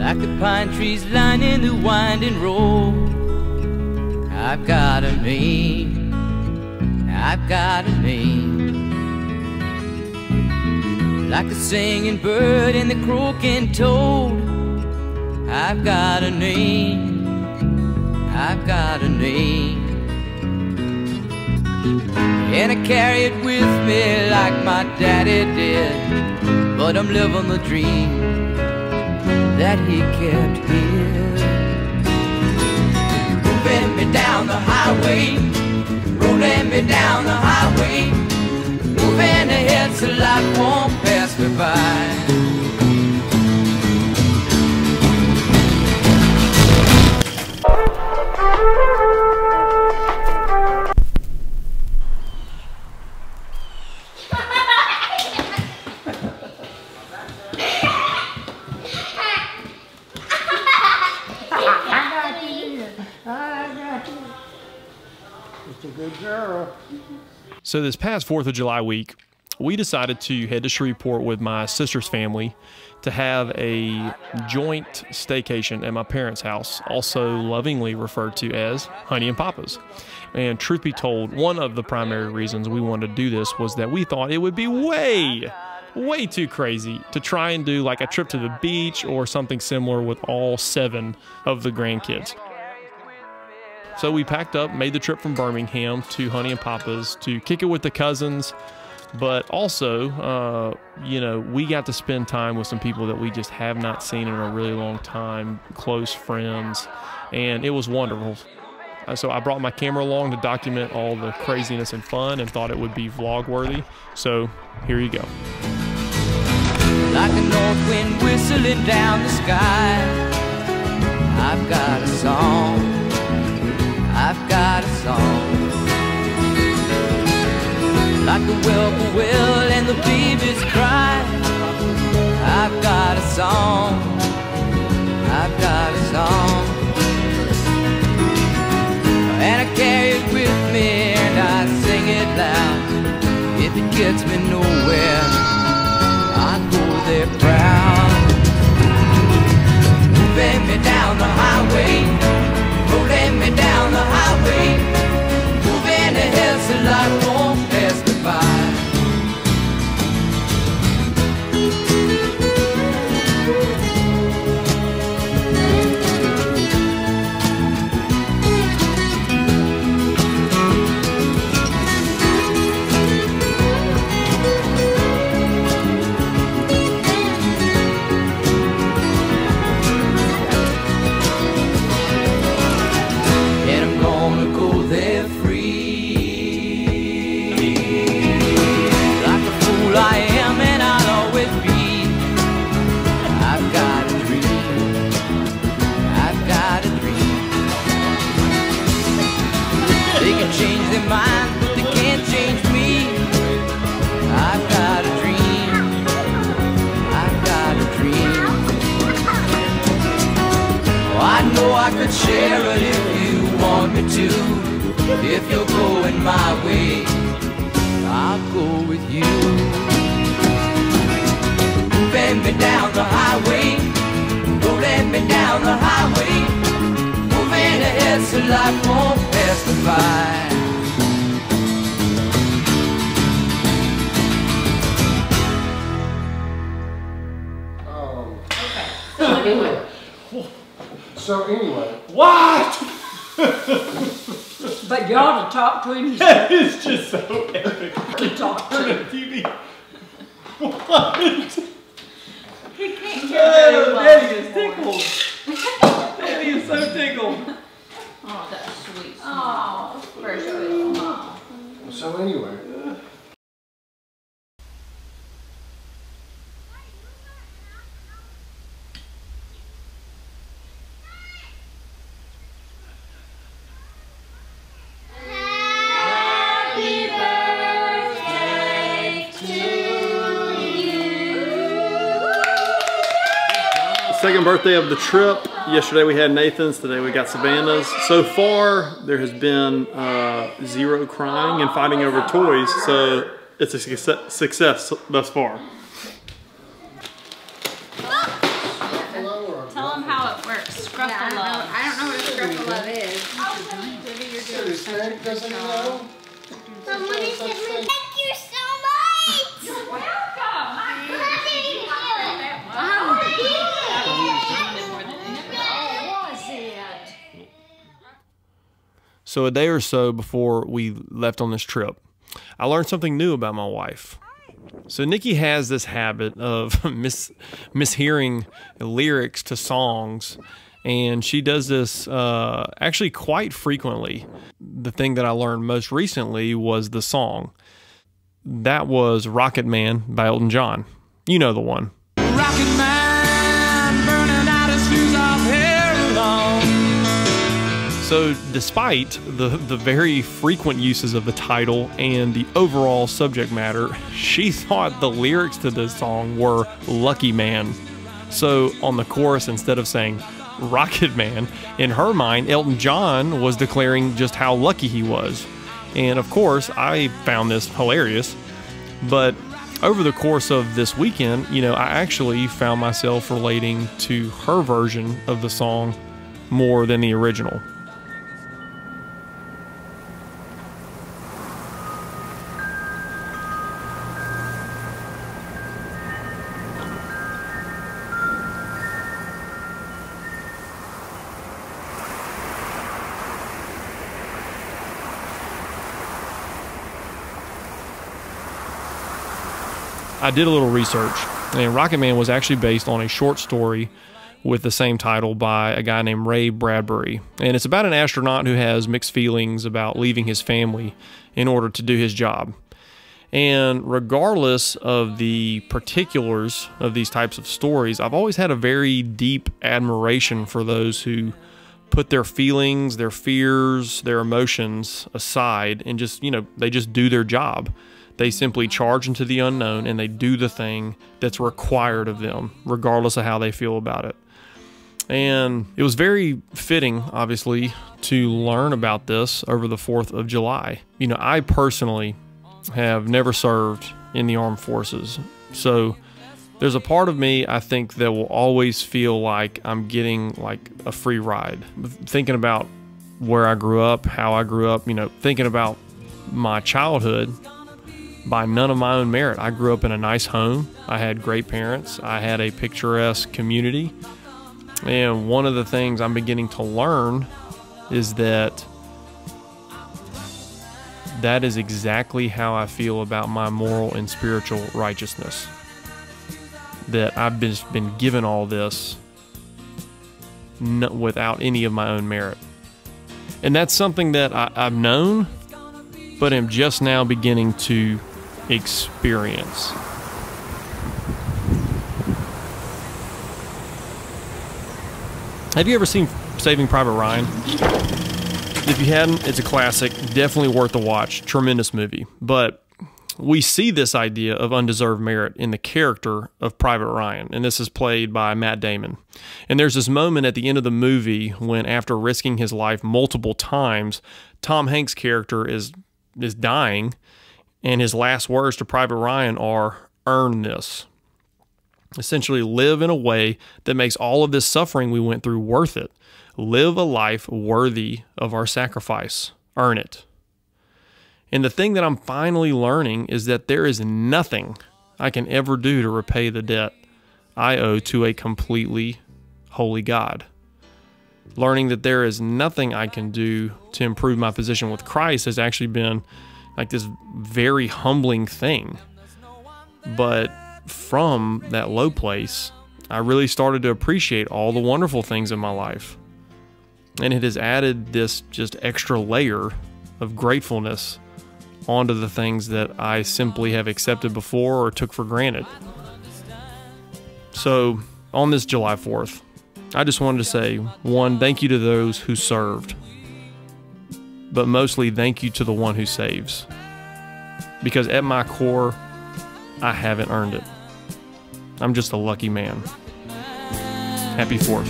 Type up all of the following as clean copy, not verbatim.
like the pine trees lining the winding road. I've got a name, I've got a name, like the singing bird and the croaking toad. I've got a name, I've got a name, and I carry it with me like my daddy did. But I'm living the dream that he kept here. Moving me down the highway, rolling me down the highway, moving ahead so life won't pass me by. It's a good girl. So this past 4th of July week, we decided to head to Shreveport with my sister's family to have a joint staycation at my parents' house, also lovingly referred to as Honey and Papa's. And truth be told, one of the primary reasons we wanted to do this was that we thought it would be way too crazy to try and do like a trip to the beach or something similar with all 7 of the grandkids. So we packed up, made the trip from Birmingham to Honey and Papa's to kick it with the cousins, but also, you know, we got to spend time with some people that we just have not seen in a really long time, close friends, and it was wonderful. So I brought my camera along to document all the craziness and fun and thought it would be vlog worthy. So here you go. Like a north wind whistling down the sky, I've got a song, I've got a song. Like the whippoorwill and the babies cry, I've got a song, I've got a song. And I carry it with me and I sing it loud. If it gets me nowhere, I go there proud. Moving me down the highway, rolling me down the highway, moving ahead so life won't pass me by. Change their minds, but they can't change me. I've got a dream, I've got a dream. Oh, I know I could share it if you want me to. If you're going my way, I'll go with you. Moving me down the highway, rolling me down the highway, moving ahead so life won't pass me by. So anyway. What? But you ought to talk to him. That is just so epic. To talk to him. TV. What? He can't hear very well. Daddy is tickled. Daddy is so tickled. Oh, that's sweet. Oh, very sweet. Oh. So anyway. Second birthday of the trip. Yesterday we had Nathan's, today we got Savannah's. So far there has been 0 crying and fighting over toys, so it's a success thus far. Tell him Scruffle love. I don't know what a scruffle love is. Libby, you're doing such a good Doesn't he job. know? Somebody said, thank you so much. You're welcome. So a day or so before we left on this trip, I learned something new about my wife. So Nikki has this habit of mishearing lyrics to songs, and she does this actually quite frequently. The thing that I learned most recently was the song. That was Rocket Man by Elton John. You know the one. Rocket Man, burning out his fuse off here alone. So despite the very frequent uses of the title and the overall subject matter, she thought the lyrics to this song were Lucky Man. So on the chorus, instead of saying Rocket Man, in her mind, Elton John was declaring just how lucky he was. And of course, I found this hilarious. But over the course of this weekend, I actually found myself relating to her version of the song more than the original. I did a little research, and Rocket Man was actually based on a short story with the same title by a guy named Ray Bradbury. And it's about an astronaut who has mixed feelings about leaving his family in order to do his job. And regardless of the particulars of these types of stories, I've always had a very deep admiration for those who put their feelings, their fears, their emotions aside and just, they just do their job. They simply charge into the unknown and they do the thing that's required of them, regardless of how they feel about it. And it was very fitting, obviously, to learn about this over the 4th of July. I personally have never served in the armed forces. So there's a part of me, I think, that will always feel like I'm getting like a free ride. Thinking about where I grew up, how I grew up, thinking about my childhood, by none of my own merit. I grew up in a nice home. I had great parents. I had a picturesque community. And one of the things I'm beginning to learn is that is exactly how I feel about my moral and spiritual righteousness. That I've been given all this without any of my own merit. And that's something that I've known, but am just now beginning to experience. Have you ever seen Saving Private Ryan? If you hadn't, it's a classic, definitely worth a watch. Tremendous movie. But we see this idea of undeserved merit in the character of Private Ryan, and this is played by Matt Damon. And there's this moment at the end of the movie when, after risking his life multiple times, Tom Hanks' character is dying, and his last words to Private Ryan are, "Earn this." Essentially, live in a way that makes all of this suffering we went through worth it. Live a life worthy of our sacrifice. Earn it. And the thing that I'm finally learning is that there is nothing I can ever do to repay the debt I owe to a completely holy God. Learning that there is nothing I can do to improve my position with Christ has actually been like this very humbling thing. But from that low place, I really started to appreciate all the wonderful things in my life. And it has added this just extra layer of gratefulness onto the things that I simply have accepted before or took for granted. So on this July 4th, I just wanted to say, one, thank you to those who served, but mostly thank you to the one who saves. Because at my core, I haven't earned it. I'm just a lucky man. Happy 4th.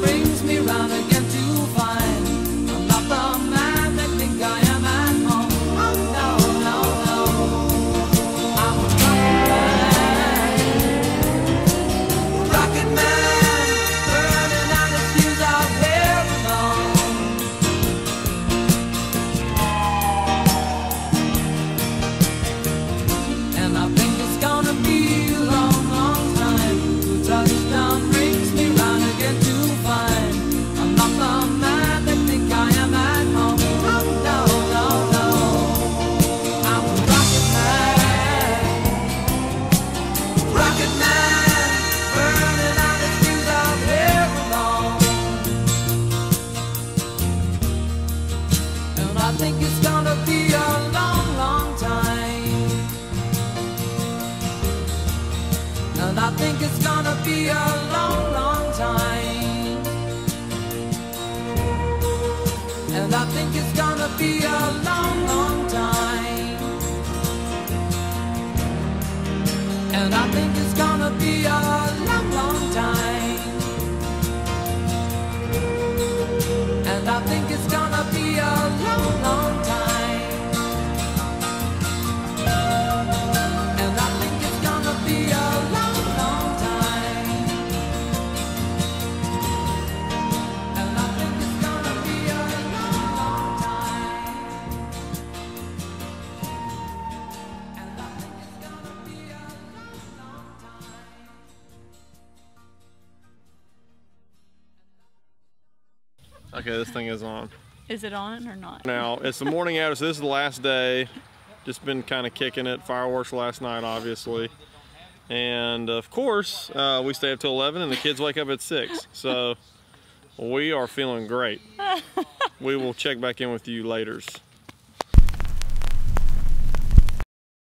Brings me round again to find I'm not the man that think I am at home. I think it's gonna be a long, long time. And I think it's gonna be a long, long time. And I think it's gonna be a long, long time. And I think it's gonna be a long, long time. And I think it's gonna be a long, long time. And I think it's gonna be a long, long time. Okay, this thing is on. Is it on or not? Now, it's the morning after, so this is the last day. Just been kind of kicking it. Fireworks last night, obviously. And of course, we stay up till 11 and the kids wake up at 6. So we are feeling great. We will check back in with you later.